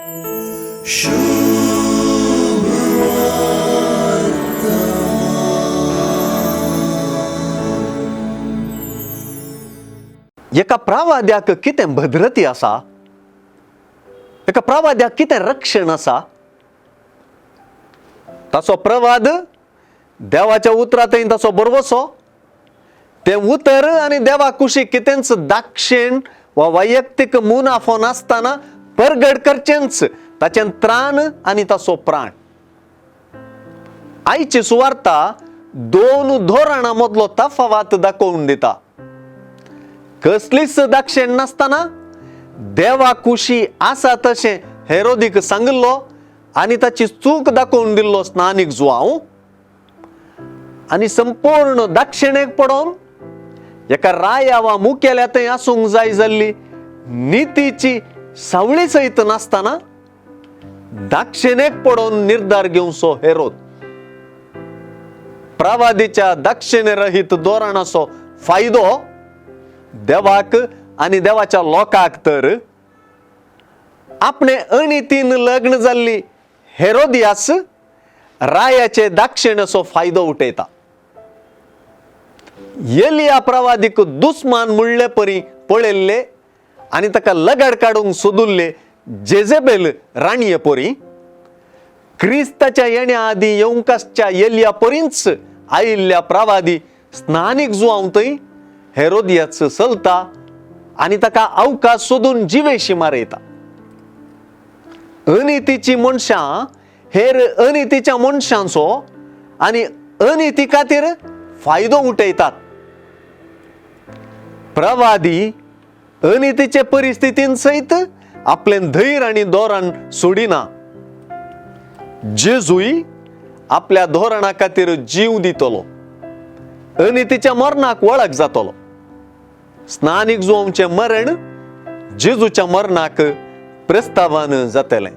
एका प्रवाद्याक कितें भद्रती आसा, एका प्रवाद्याक कितें रक्षण आसा, ताचो प्रवाद देवाच्या उतरांतय ताचो बरोवसो, ते उतर आनी देवा कुशीक कितेंच दाक्षिण वा वैयक्तीक मुनाफो नासतना परगड करचेंच ताचें त्राण आनी ताचो प्राण. आयची सुवार्ता दोन धोरणां मदलो तफावत दाखोवन दिता. कसलीच दाक्षिण नासतना देवा कुशी आसा तशें हेरोदीक सांगल्लो आनी ताची चूक दाखोवन दिल्लो स्नानीक जुआंव, आनी संपूर्ण दाक्षिणेक पडोवन एका राया वा मुखेल्यातय आसूंक जाय जाल्ली नितीची सावळी सयत नासतना दाक्षिणेक पडोवन निर्धार घेवचो हेरोद. प्रवादीच्या दाक्षिण्यरहित धोरणाचो फायदो देवाक आनी देवाच्या लोकांक तर आपणे अनितीन लग्न जाल्ली हेरोदियास रायाचे दाक्षिण्याचो फायदो उठयता. एलिया प्रवादीक दुस्मान म्हणले परी पळयल्ले आनी ताका लगाड काडूंक सोदुल्ले जेजेबेल राणये परी क्रिस्ताच्या येण्या आदी येवंकासच्या एलिया परींच आयिल्ल्या प्रवादी स्नानीक जुआंवतय हेरोदियास चलता आनी ताका अवकाश सोदून जिवेशी मारयता. अनितीची मनशां हेर अनितीच्या मनशांचो आनी अनिती खातीर फायदो उठयतात. प्रवादी अनितीचे परिस्थितीन सयत आपलें धैर्य आनी धोरण सोडिना. जेजूय आपल्या धोरणा खातीर जीव दितलो, अनितीच्या मरणाक वळख जातलो. स्नानीक जुआंवचे मरण जेजूच्या मरणाक प्रस्तावान जातलें.